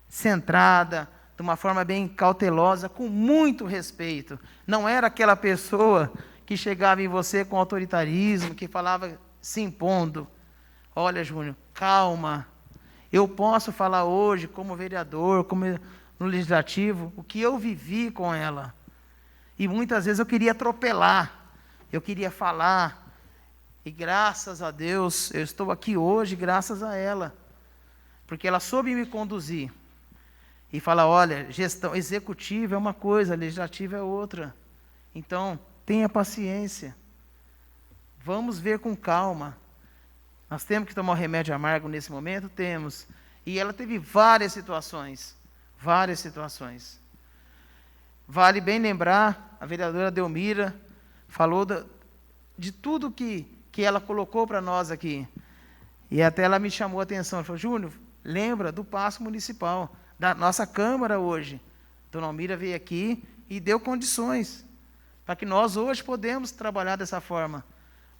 centrada, de uma forma bem cautelosa, com muito respeito. Não era aquela pessoa que chegava em você com autoritarismo, que falava se impondo. Olha, Júnior, calma. Eu posso falar hoje, como vereador, como no legislativo, o que eu vivi com ela. E muitas vezes eu queria atropelar, eu queria falar. E graças a Deus, eu estou aqui hoje graças a ela. Porque ela soube me conduzir. E falar, olha, gestão executiva é uma coisa, legislativa é outra. Então, tenha paciência. Vamos ver com calma. Nós temos que tomar um remédio amargo nesse momento? Temos. E ela teve várias situações. Várias situações. Vale bem lembrar, a vereadora Delmira falou de tudo que ela colocou para nós aqui. E até ela me chamou a atenção. Ela falou, Júnior, lembra do passo municipal, da nossa Câmara hoje. Dona Almira veio aqui e deu condições para que nós hoje podemos trabalhar dessa forma.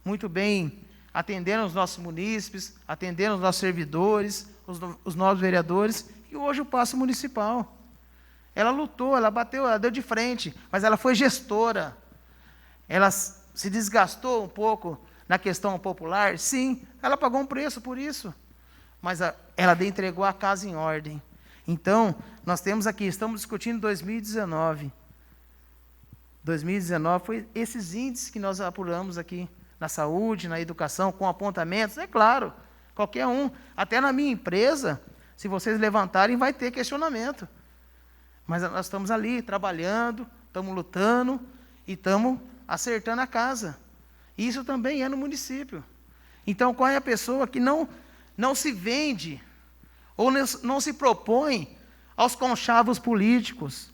Muito bem, atendendo os nossos munícipes, atendendo os nossos servidores, os novos vereadores, e hoje o passo municipal. Ela lutou, ela bateu, ela deu de frente, mas ela foi gestora. Ela se desgastou um pouco na questão popular, sim, ela pagou um preço por isso, mas ela entregou a casa em ordem. Então, nós temos aqui, estamos discutindo 2019. 2019 foi esses índices que nós apuramos aqui, na saúde, na educação, com apontamentos, é claro, qualquer um, até na minha empresa, se vocês levantarem, vai ter questionamento. Mas nós estamos ali, trabalhando, estamos lutando e estamos acertando a casa. Isso também é no município. Então, qual é a pessoa que não se vende ou não se propõe aos conchavos políticos,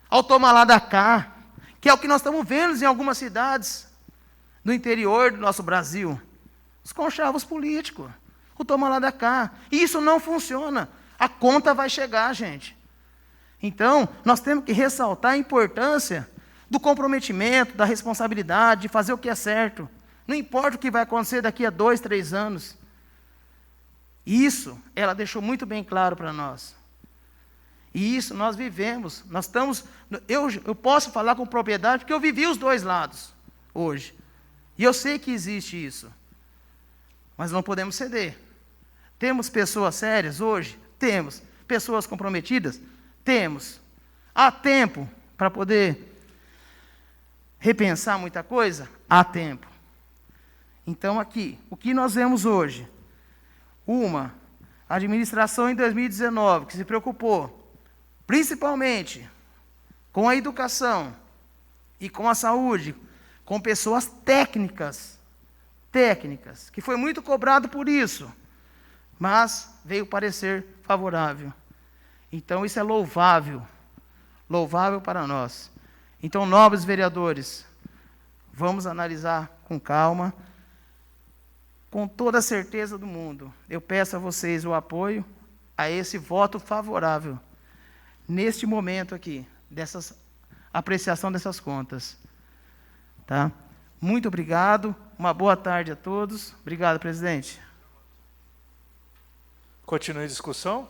ao toma lá da cá, que é o que nós estamos vendo em algumas cidades do interior do nosso Brasil? Os conchavos políticos, o toma lá da cá. E isso não funciona. A conta vai chegar, gente. Então, nós temos que ressaltar a importância do comprometimento, da responsabilidade, de fazer o que é certo. Não importa o que vai acontecer daqui a 2, 3 anos. Isso, ela deixou muito bem claro para nós. E isso nós vivemos. Nós estamos. Eu posso falar com propriedade, porque eu vivi os dois lados hoje. E eu sei que existe isso. Mas não podemos ceder. Temos pessoas sérias hoje? Temos. Pessoas comprometidas? Temos. Há tempo para poder repensar muita coisa? Há tempo. Então, aqui, o que nós vemos hoje? Uma administração em 2019 que se preocupou, principalmente, com a educação e com a saúde, com pessoas técnicas, que foi muito cobrado por isso, mas veio parecer favorável. Então, isso é louvável para nós. Então, nobres vereadores, vamos analisar com calma, com toda a certeza do mundo. Eu peço a vocês o apoio a esse voto favorável, neste momento aqui, apreciação dessas contas. Tá? Muito obrigado, uma boa tarde a todos. Obrigado, presidente. Continue a discussão.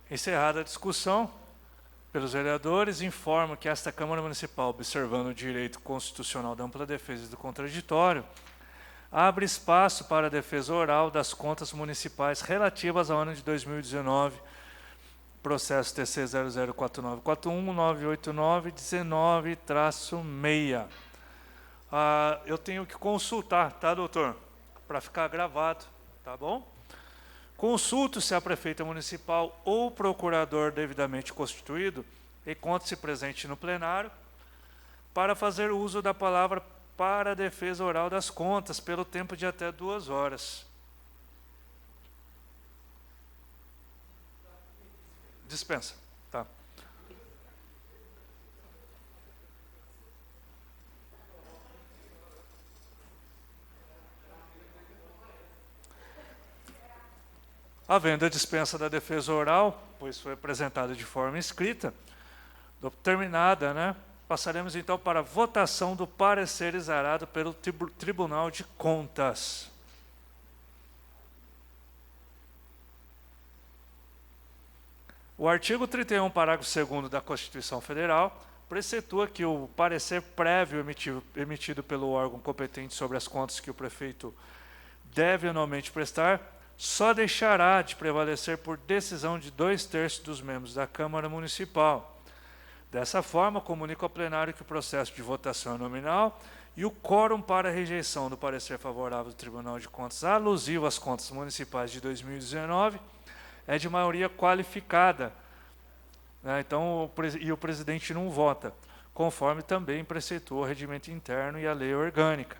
Encerrada a discussão pelos vereadores, informo que esta Câmara Municipal, observando o direito constitucional da ampla defesa e do contraditório, abre espaço para a defesa oral das contas municipais relativas ao ano de 2019, processo TC 004941-989-19-6. Eu tenho que consultar, tá, doutor? Para ficar gravado, tá bom? Consulto se a prefeita municipal ou o procurador devidamente constituído encontre-se presente no plenário para fazer uso da palavra para a defesa oral das contas pelo tempo de até 2 horas. Dispensa, tá. Havendo a dispensa da defesa oral, pois foi apresentada de forma escrita, terminada, né? Passaremos então para a votação do parecer exarado pelo Tribunal de Contas. O artigo 31, parágrafo 2º da Constituição Federal, preceitua que o parecer prévio emitido pelo órgão competente sobre as contas que o prefeito deve anualmente prestar, só deixará de prevalecer por decisão de 2/3 dos membros da Câmara Municipal. Dessa forma, comunico ao plenário que o processo de votação é nominal e o quórum para a rejeição do parecer favorável do Tribunal de Contas alusivo às contas municipais de 2019 é de maioria qualificada, né? Então, o presidente não vota, conforme também preceitua o regimento interno e a lei orgânica.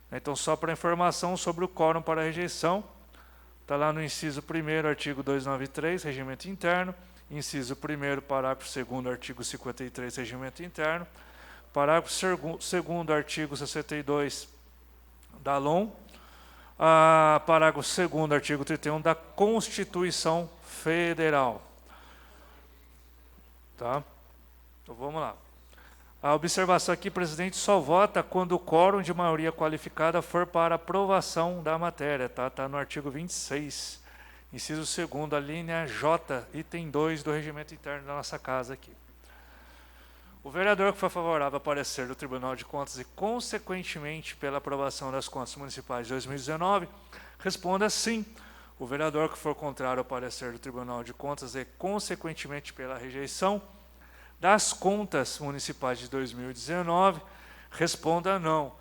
Então, só para informação sobre o quórum para a rejeição, está lá no inciso 1º, artigo 293, regimento interno, inciso 1º, parágrafo 2º, artigo 53, regimento interno, parágrafo 2º, artigo 62 da LOM, parágrafo 2º, artigo 31 da Constituição Federal. Tá? Então vamos lá. A observação aqui, presidente, só vota quando o quórum de maioria qualificada for para aprovação da matéria. Tá no artigo 26, inciso 2º, a linha J, item 2 do regimento interno da nossa casa aqui. O vereador que for favorável ao parecer do Tribunal de Contas e, consequentemente, pela aprovação das contas municipais de 2019, responda sim. O vereador que for contrário ao parecer do Tribunal de Contas e, consequentemente, pela rejeição das contas municipais de 2019, responda não.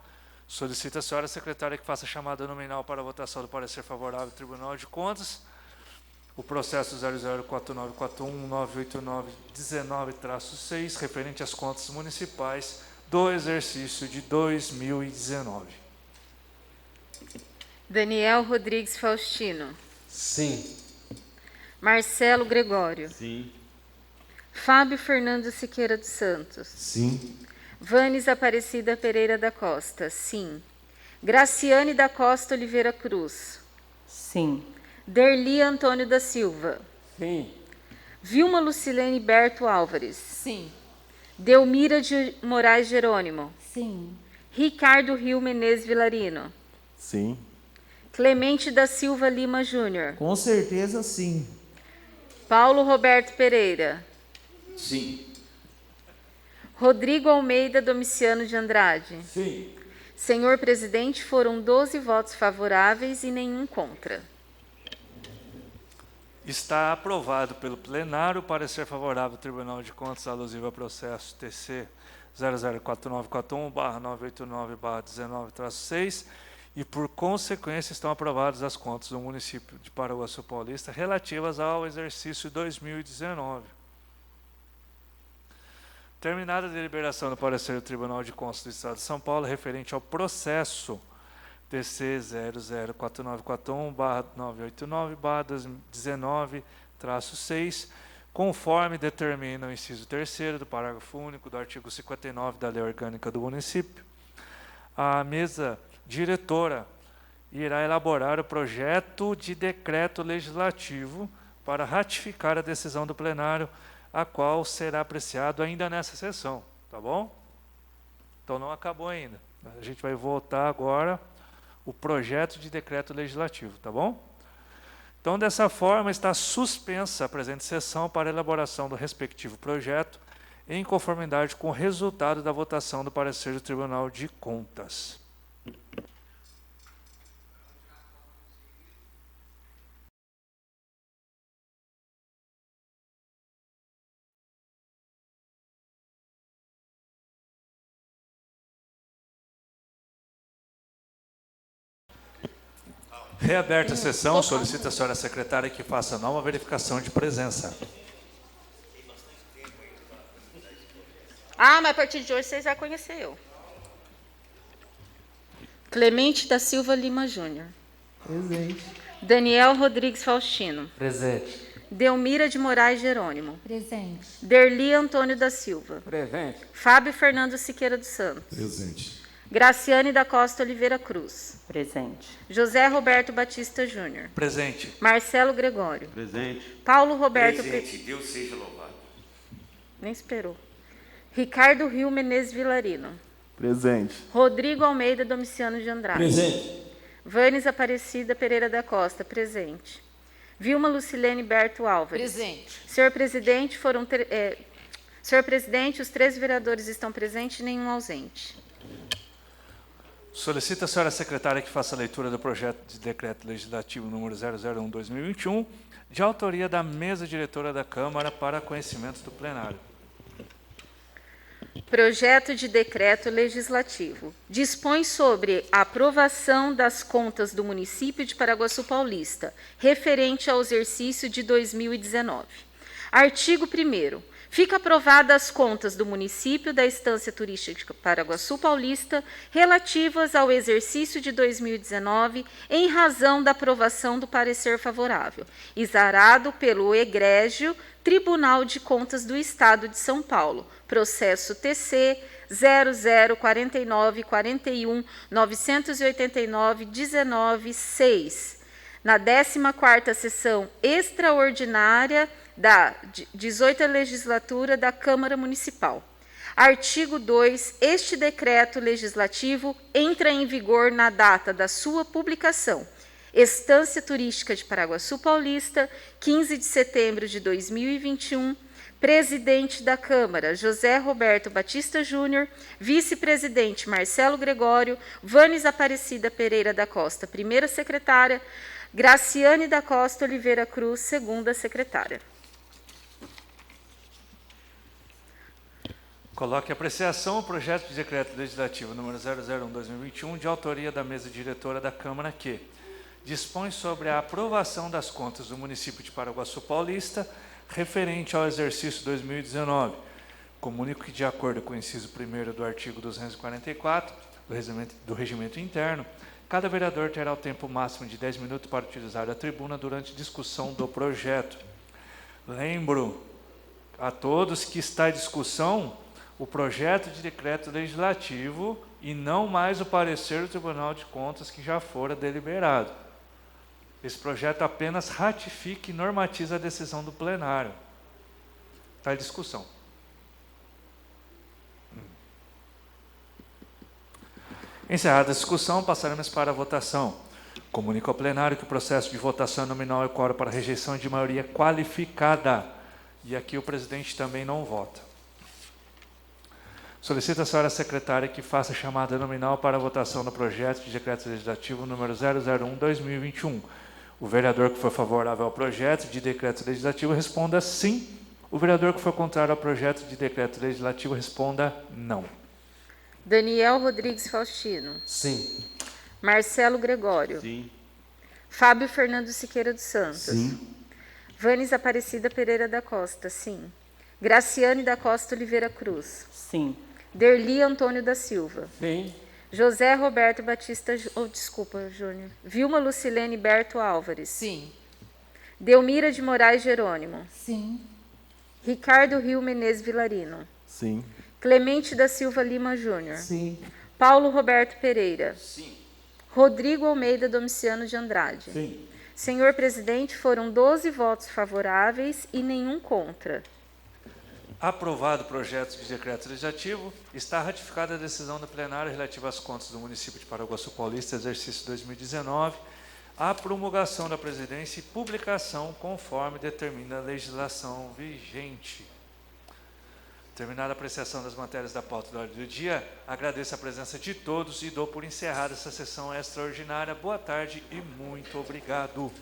Solicita a senhora secretária que faça chamada nominal para a votação do parecer favorável do Tribunal de Contas. O processo 004941-989-19-6, referente às contas municipais do exercício de 2019. Daniel Rodrigues Faustino. Sim. Marcelo Gregório. Sim. Fábio Fernando Siqueira dos Santos. Sim. Vanes Aparecida Pereira da Costa. Sim. Graciane da Costa Oliveira Cruz. Sim. Derli Antônio da Silva. Sim. Vilma Lucilene Berto Álvares. Sim. Delmira de Moraes Jerônimo. Sim. Ricardo Rio Menezes Vilarino. Sim. Clemente da Silva Lima Júnior. Com certeza, sim. Paulo Roberto Pereira. Sim. Rodrigo Almeida Domiciano de Andrade. Sim. Senhor presidente, foram 12 votos favoráveis e nenhum contra. Está aprovado pelo plenário o parecer favorável do Tribunal de Contas alusivo ao processo TC 004941-989-19-6 e, por consequência, estão aprovadas as contas do município de Paraguaçu Paulista relativas ao exercício 2019. Terminada a deliberação do parecer do Tribunal de Contas do Estado de São Paulo referente ao processo TC 004941-989-19-6, conforme determina o inciso 3º do parágrafo único do artigo 59 da Lei Orgânica do Município, a mesa diretora irá elaborar o projeto de decreto legislativo para ratificar a decisão do plenário, a qual será apreciado ainda nessa sessão, tá bom? Então não acabou ainda. A gente vai votar agora o projeto de decreto legislativo, tá bom? Então, dessa forma, está suspensa a presente sessão para elaboração do respectivo projeto, em conformidade com o resultado da votação do parecer do Tribunal de Contas. Reaberta a sessão, solicita a senhora secretária que faça nova verificação de presença. Mas a partir de hoje você já conheceu. Clemente da Silva Lima Júnior. Presente. Daniel Rodrigues Faustino. Presente. Delmira de Moraes Jerônimo. Presente. Derli Antônio da Silva. Presente. Fábio Fernando Siqueira dos Santos. Presente. Graciane da Costa Oliveira Cruz. Presente. José Roberto Batista Júnior. Presente. Marcelo Gregório. Presente. Paulo Roberto Presente. Deus seja louvado. Nem esperou. Ricardo Rio Menezes Vilarino. Presente. Rodrigo Almeida Domiciano de Andrade. Presente. Vânis Aparecida Pereira da Costa. Presente. Vilma Lucilene Berto Álvares. Presente. Senhor presidente, senhor presidente, os 13 vereadores estão presentes e nenhum ausente. Solicita a senhora secretária que faça a leitura do projeto de decreto legislativo número 001/2021, de autoria da mesa diretora da Câmara, para conhecimento do plenário. Projeto de decreto legislativo. Dispõe sobre a aprovação das contas do município de Paraguaçu Paulista, referente ao exercício de 2019. Artigo 1º. Fica aprovadas as contas do município da Estância Turística de Paraguaçu Paulista relativas ao exercício de 2019, em razão da aprovação do parecer favorável, exarado pelo egrégio Tribunal de Contas do Estado de São Paulo, processo TC 0041.989.19.6, na 14ª sessão extraordinária da 18ª legislatura da Câmara Municipal. Artigo 2. Este decreto legislativo entra em vigor na data da sua publicação. Estância Turística de Paraguaçu Paulista, 15 de setembro de 2021. Presidente da Câmara, José Roberto Batista Júnior. Vice-presidente, Marcelo Gregório. Vânis Aparecida Pereira da Costa, primeira secretária. Graciane da Costa Oliveira Cruz, segunda secretária. Coloque em apreciação o projeto de decreto legislativo número 001/2021, de autoria da mesa diretora da Câmara, que dispõe sobre a aprovação das contas do município de Paraguaçu Paulista, referente ao exercício 2019. Comunico que, de acordo com o inciso 1º do artigo 244 do Regimento Interno, cada vereador terá o tempo máximo de 10 minutos para utilizar a tribuna durante a discussão do projeto. Lembro a todos que está em discussão o projeto de decreto legislativo e não mais o parecer do Tribunal de Contas, que já fora deliberado. Esse projeto apenas ratifica e normatiza a decisão do plenário. Está em discussão. Encerrada a discussão, passaremos para a votação. Comunico ao plenário que o processo de votação nominal ocorre para rejeição de maioria qualificada. E aqui o presidente também não vota. Solicito a senhora secretária que faça a chamada nominal para a votação do projeto de decreto legislativo número 001/2021. O vereador que for favorável ao projeto de decreto legislativo responda sim. O vereador que for contrário ao projeto de decreto legislativo responda não. Daniel Rodrigues Faustino. Sim. Marcelo Gregório. Sim. Fábio Fernando Siqueira dos Santos. Sim. Vânis Aparecida Pereira da Costa, sim. Graciane da Costa Oliveira Cruz. Sim. Derli Antônio da Silva. Sim. José Roberto Batista, Júnior. Vilma Lucilene Berto Álvares. Sim. Delmira de Moraes Jerônimo. Sim. Ricardo Rio Menezes Vilarino. Sim. Clemente da Silva Lima Júnior. Sim. Paulo Roberto Pereira. Sim. Rodrigo Almeida Domiciano de Andrade. Sim. Senhor presidente, foram 12 votos favoráveis e nenhum contra. Aprovado o projeto de decreto legislativo, está ratificada a decisão do plenário relativa às contas do município de Paraguaçu Paulista, exercício 2019, a promulgação da presidência e publicação conforme determina a legislação vigente. Terminada a apreciação das matérias da pauta da ordem do dia, agradeço a presença de todos e dou por encerrada essa sessão extraordinária. Boa tarde e muito obrigado.